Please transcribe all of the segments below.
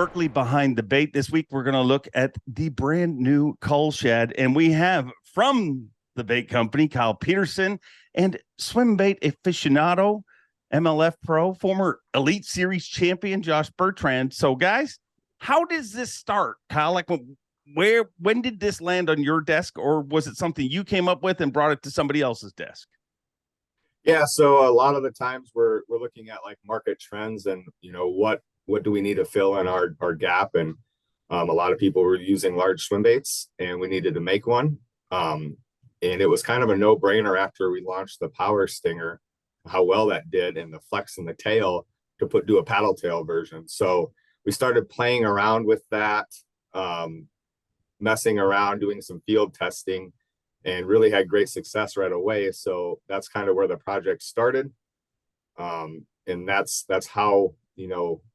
Berkley Behind the Bait. This week, we're going to look at the brand new CullShad, and we have from the bait company, Kyle Peterson, and Swimbait aficionado, MLF pro, former Elite Series champion, Josh Bertrand. So, guys, how does this start, Kyle? Like, when did this land on your desk, or was it something you came up with and brought it to somebody else's desk? Yeah, so a lot of the times we're looking at like market trends and what do we need to fill in our gap, and a lot of people were using large swim baits and we needed to make one, and it was kind of a no-brainer after we launched the Power Stinger, how well that did, and the flex in the tail to do a paddle tail version. So we started playing around with that, messing around, doing some field testing, and really had great success right away. So that's kind of where the project started. And that's how,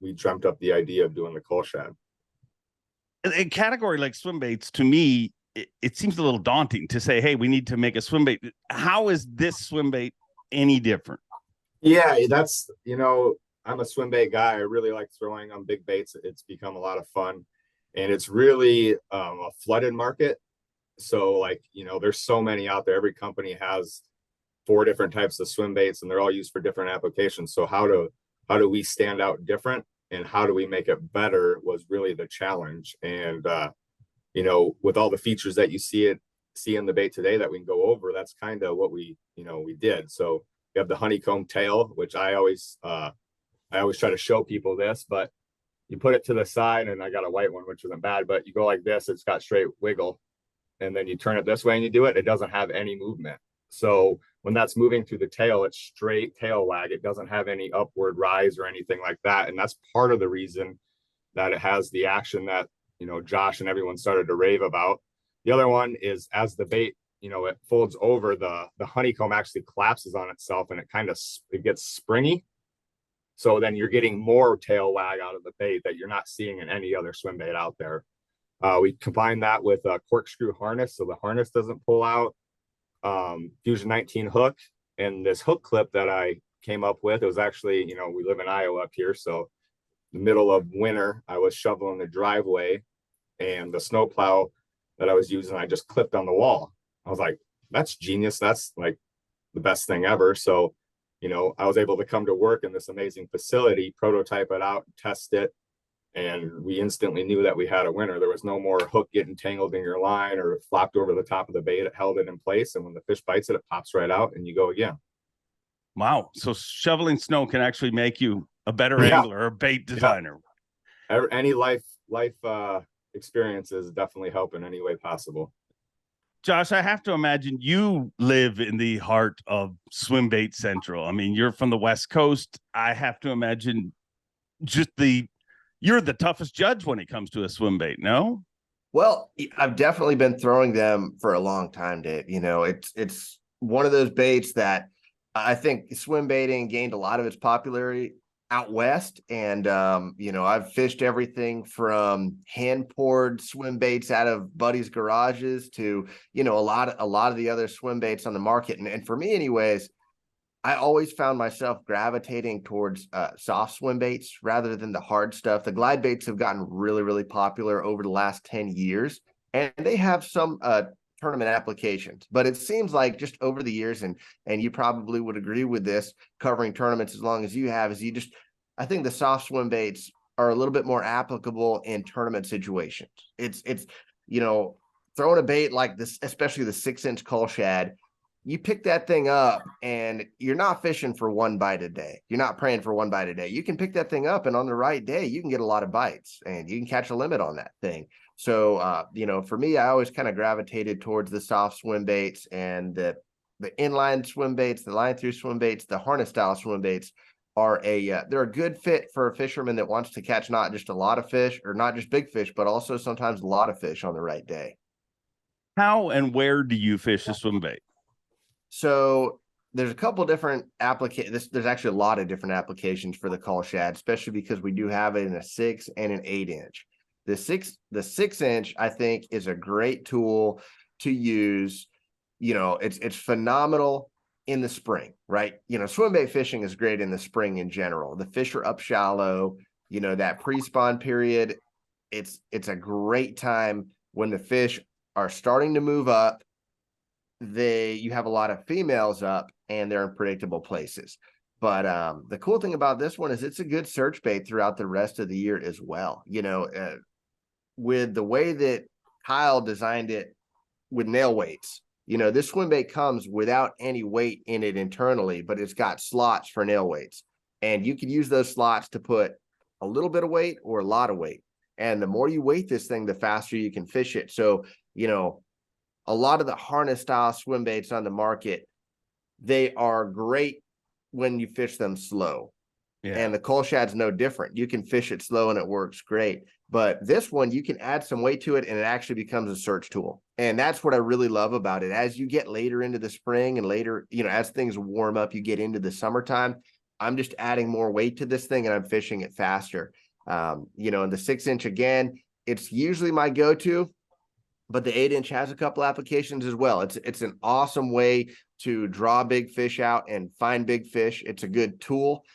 we dreamt up the idea of doing the CullShad. A category like swim baits, to me, it seems a little daunting to say, hey, we need to make a swim bait. How is this swim bait any different? Yeah, I'm a swim bait guy. I really like throwing on big baits. It's become a lot of fun. And it's really a flooded market. So there's so many out there. Every company has 4 different types of swim baits and they're all used for different applications. So how do we stand out different, and how do we make it better was really the challenge. And with all the features that you see in the bait today that we can go over, that's kind of what we did. So you have the honeycomb tail, which I always try to show people this, but you put it to the side, and I got a white one, which isn't bad, but you go like this, it's got straight wiggle. And then you turn it this way and you do it, it doesn't have any movement. So when that's moving through the tail, it's straight tail wag. It doesn't have any upward rise or anything like that. And that's part of the reason that it has the action that, Josh and everyone started to rave about. The other one is, as the bait, it folds over, the honeycomb actually collapses on itself, and it gets springy. So then you're getting more tail wag out of the bait that you're not seeing in any other swim bait out there. We combine that with a corkscrew harness, so the harness doesn't pull out. Fusion 19 hook, and this hook clip that I came up with, it was actually, we live in Iowa up here, so the middle of winter, I was shoveling the driveway, and the snowplow that I was using, I just clipped on the wall. I was like, that's genius. That's like the best thing ever. So, I was able to come to work in this amazing facility, prototype it out, test it, and we instantly knew that we had a winner. There was no more hook getting tangled in your line or flopped over the top of the bait. It held it in place, and when the fish bites it, it pops right out, and you go again. Wow. So shoveling snow can actually make you a better angler or bait designer. Yeah. Any life experiences definitely help in any way possible. Josh, I have to imagine you live in the heart of Swim Bait Central. I mean, you're from the West Coast. I have to imagine you're the toughest judge when it comes to a swim bait, no? Well, I've definitely been throwing them for a long time, Dave. It's one of those baits that I think swim baiting gained a lot of its popularity out west. And, I've fished everything from hand poured swim baits out of buddies' garages to, a lot of the other swim baits on the market. And for me anyways, I always found myself gravitating towards soft swim baits rather than the hard stuff. The glide baits have gotten really, really popular over the last 10 years, and they have some tournament applications. But it seems like just over the years, and you probably would agree with this, covering tournaments as long as you have, I think the soft swim baits are a little bit more applicable in tournament situations. It's throwing a bait like this, especially the 6-inch CullShad. You pick that thing up and you're not fishing for one bite a day. You're not praying for one bite a day. You can pick that thing up, and on the right day, you can get a lot of bites and you can catch a limit on that thing. So, for me, I always kind of gravitated towards the soft swim baits, and the inline swim baits, the line through swim baits, the harness style swim baits are they're a good fit for a fisherman that wants to catch not just a lot of fish or not just big fish, but also sometimes a lot of fish on the right day. How and where do you fish a swim bait? So there's a couple different applications. There's actually a lot of different applications for the CullShad, especially because we do have it in a 6 and an 8-inch. The 6-inch, I think, is a great tool to use. It's phenomenal in the spring, right? Swim bait fishing is great in the spring in general. The fish are up shallow. You know, that pre-spawn period, it's a great time when the fish are starting to move up. You have a lot of females up and they're in predictable places. But the cool thing about this one is it's a good search bait throughout the rest of the year as well. You know, with the way that Kyle designed it with nail weights, you know, this swim bait comes without any weight in it internally, but it's got slots for nail weights. And you can use those slots to put a little bit of weight or a lot of weight. And the more you weight this thing, the faster you can fish it. So, you know, a lot of the harness style swim baits on the market, they are great when you fish them slow. Yeah. And the CullShad's no different. You can fish it slow and it works great. But this one, you can add some weight to it and it actually becomes a search tool. And that's what I really love about it. As you get later into the spring and later, you know, as things warm up, you get into the summertime, I'm just adding more weight to this thing and I'm fishing it faster. You know, and the 6-inch, again, it's usually my go-to, but the 8-inch has a couple applications as well. It's an awesome way to draw big fish out and find big fish. It's a good tool.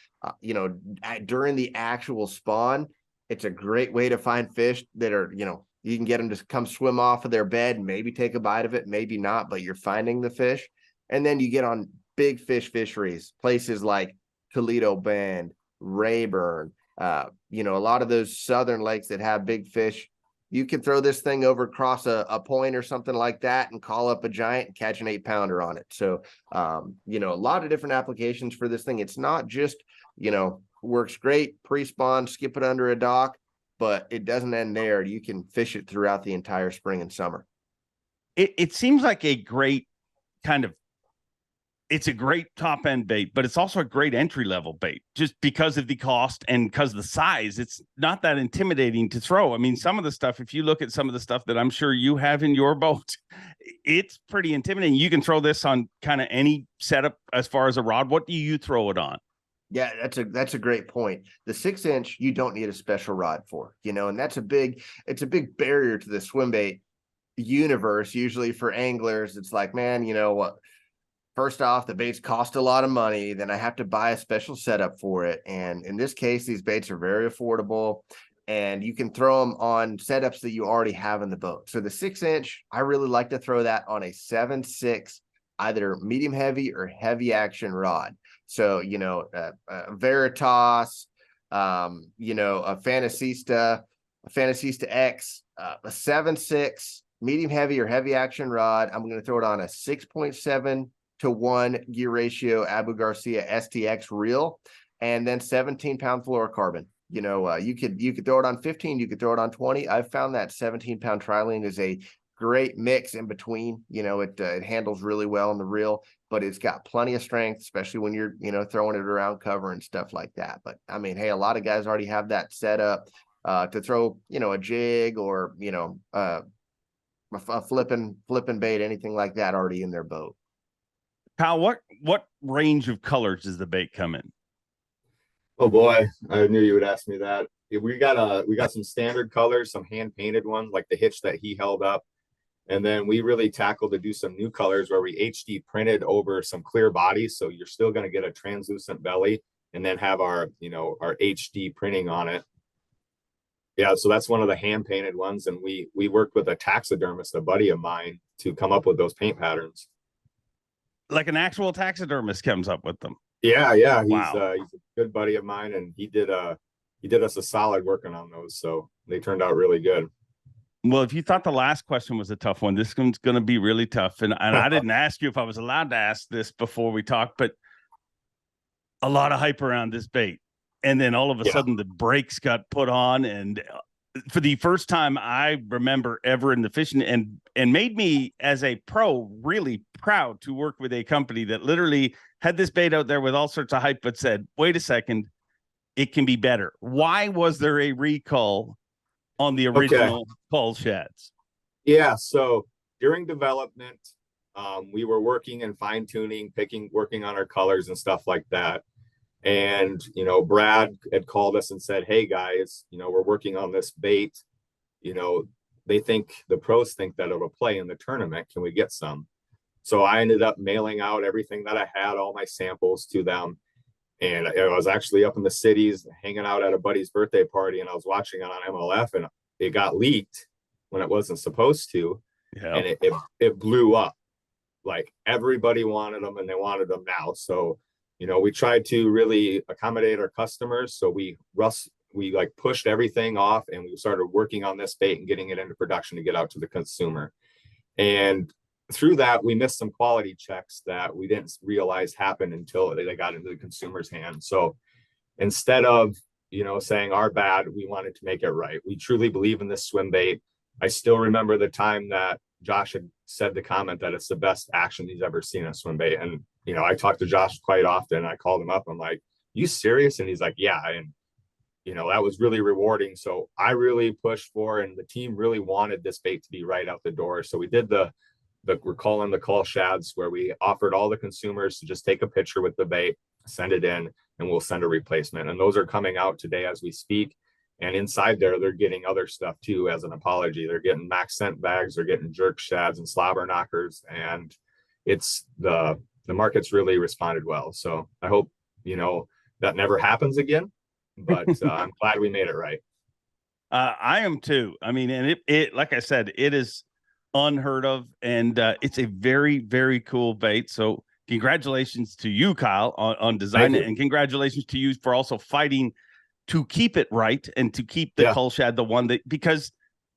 You know, during the actual spawn, it's a great way to find fish that are, you know, you can get them to come swim off of their bed and maybe take a bite of it, maybe not, but you're finding the fish. And then you get on big fish fisheries, places like Toledo Bend, Rayburn, you know, a lot of those southern lakes that have big fish. You can throw this thing over across a point or something like that and call up a giant and catch an 8-pounder on it. So, you know, a lot of different applications for this thing. It's not just, you know, works great pre-spawn, skip it under a dock, but it doesn't end there. You can fish it throughout the entire spring and summer. It seems like a great kind of, it's a great top end bait, but it's also a great entry level bait just because of the cost and because of the size. It's not that intimidating to throw. I mean, some of the stuff, if you look at some of the stuff that I'm sure you have in your boat, it's pretty intimidating. You can throw this on kind of any setup as far as a rod. What do you throw it on? Yeah, that's a great point. The 6-inch, you don't need a special rod for, you know, and it's a big barrier to the swim bait universe. Usually for anglers, it's like, man, you know what? First off, the baits cost a lot of money. Then I have to buy a special setup for it. And in this case, these baits are very affordable and you can throw them on setups that you already have in the boat. So the 6-inch, I really like to throw that on a 7.6, either medium heavy or heavy action rod. So, you know, Veritas, you know, a Fantasista X, a 7.6 medium heavy or heavy action rod. I'm going to throw it on a 6.7 to 1 gear ratio Abu Garcia STX reel, and then 17-pound fluorocarbon. You know, you could throw it on 15, you could throw it on 20. I've found that 17-pound trilene is a great mix in between. You know, it handles really well in the reel, but it's got plenty of strength, especially when you're, you know, throwing it around cover and stuff like that. But I mean, hey, a lot of guys already have that set up to throw, you know, a jig or, you know, a flipping bait, anything like that already in their boat. Kyle, what range of colors does the bait come in? Oh boy, I knew you would ask me that. We got some standard colors, some hand painted ones like the hitch that he held up. And then we really tackled to do some new colors where we HD printed over some clear bodies. So you're still going to get a translucent belly and then have our, you know, our HD printing on it. Yeah, so that's one of the hand painted ones. And we worked with a taxidermist, a buddy of mine, to come up with those paint patterns. Like an actual taxidermist comes up with them. Yeah. Wow. He's a good buddy of mine, and he did us a solid working on those. So they turned out really good. Well, if you thought the last question was a tough one, this one's going to be really tough. And I didn't ask you if I was allowed to ask this before we talked, but a lot of hype around this bait. And then all of a sudden the brakes got put on. And for the first time I remember ever in the fishing, and made me as a pro really proud to work with a company that literally had this bait out there with all sorts of hype, but said, wait a second, it can be better. Why was there a recall on the original CullShads? Yeah, so during development, we were working and fine tuning, working on our colors and stuff like that. And, you know, Brad had called us and said, hey guys, you know, we're working on this bait. You know, the pros think that it'll play in the tournament. Can we get some? So I ended up mailing out everything that I had, all my samples to them. And I was actually up in the cities hanging out at a buddy's birthday party, and I was watching it on MLF, and it got leaked when it wasn't supposed to. Yeah. And it blew up. Like everybody wanted them, and they wanted them now. So, you know, we tried to really accommodate our customers. So we like pushed everything off, and we started working on this bait and getting it into production to get out to the consumer. And through that, we missed some quality checks that we didn't realize happened until they got into the consumer's hands. So instead of, you know, saying our bad, we wanted to make it right. We truly believe in this swim bait. I still remember the time that Josh had said the comment that it's the best action he's ever seen in swim bait. And, you know, I talk to Josh quite often. I called him up. I'm like, you serious? And he's like, yeah. And, you know, that was really rewarding. So I really pushed for, and the team really wanted this bait to be right out the door. So we did we're calling the CullShads, where we offered all the consumers to just take a picture with the bait, send it in, and we'll send a replacement. And those are coming out today as we speak. And inside there, they're getting other stuff too as an apology. They're getting max scent bags, they're getting jerk shads and slobber knockers, and it's the market's really responded well. So I hope, you know, that never happens again, but I'm glad we made it right. I am too. I mean, and it like I said, it is unheard of, and it's a very, very cool bait. So congratulations to you, Kyle, on designing it, and congratulations to you for also fighting to keep it right and to keep the CullShad the one that, because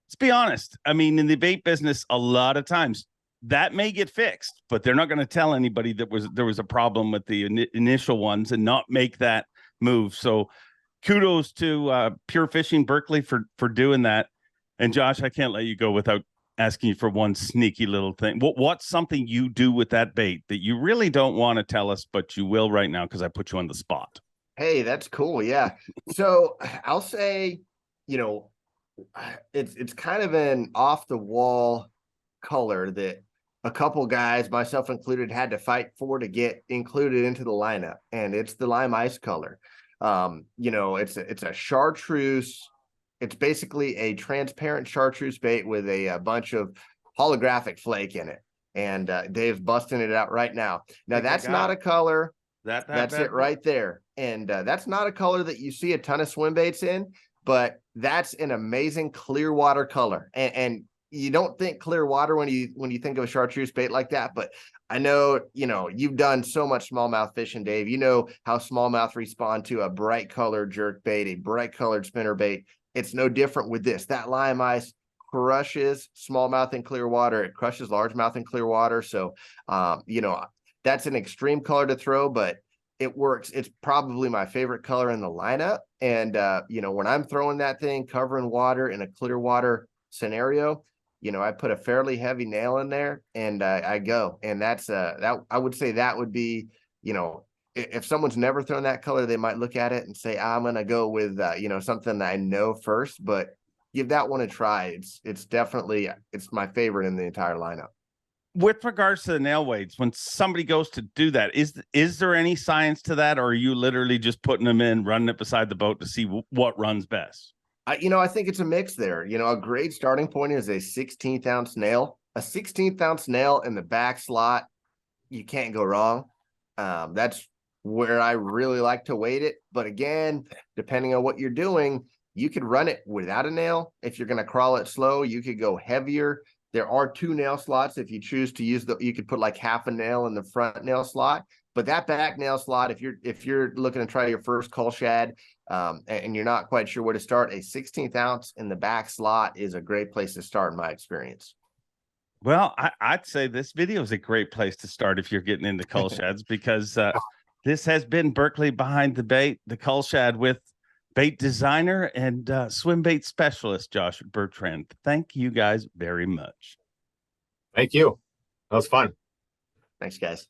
let's be honest, I mean, in the bait business, a lot of times that may get fixed, but they're not going to tell anybody that there was a problem with the initial ones and not make that move. So kudos to Pure Fishing Berkley for doing that. And Josh, I can't let you go without asking you for one sneaky little thing. What's something you do with that bait that you really don't want to tell us, but you will right now because I put you on the spot? Hey, that's cool. Yeah. So I'll say, you know, it's kind of an off the wall color that a couple guys, myself included, had to fight for to get included into the lineup. And it's the lime ice color. You know, it's a chartreuse. It's basically a transparent chartreuse bait with a bunch of holographic flake in it. And Dave's busting it out right now. Now, that's not a color. That's it right there. And that's not a color that you see a ton of swim baits in, but that's an amazing clear water color. And you don't think clear water when you think of a chartreuse bait like that, but I know, you know, you've done so much smallmouth fishing, Dave. You know how smallmouth respond to a bright colored jerk bait, a bright colored spinner bait. It's no different with this. That lime ice crushes smallmouth in clear water. It crushes largemouth in clear water. So, you know, that's an extreme color to throw, but it works. It's probably my favorite color in the lineup. And, you know, when I'm throwing that thing covering water in a clear water scenario, you know, I put a fairly heavy nail in there and I go. And that's that I would say that would be, you know, if someone's never thrown that color, they might look at it and say, I'm going to go with, you know, something that I know first, but give that one a try. It's definitely, it's my favorite in the entire lineup. With regards to the nail weights, when somebody goes to do that, is there any science to that, or are you literally just putting them in, running it beside the boat to see what runs best? You know, I think it's a mix there. You know, a great starting point is a 16th ounce nail. A 16th ounce nail in the back slot, you can't go wrong. That's where I really like to weight it. But again, depending on what you're doing, you could run it without a nail. If you're going to crawl it slow, you could go heavier. There are 2 nail slots. If you choose to use you could put like half a nail in the front nail slot, but that back nail slot, if you're looking to try your first CullShad, and you're not quite sure where to start, a 16th ounce in the back slot is a great place to start in my experience. Well, I'd say this video is a great place to start if you're getting into CullShads, because this has been Berkley Behind the Bait, the CullShad with bait designer and swim bait specialist, Josh Bertrand. Thank you guys very much. Thank you. That was fun. Thanks, guys.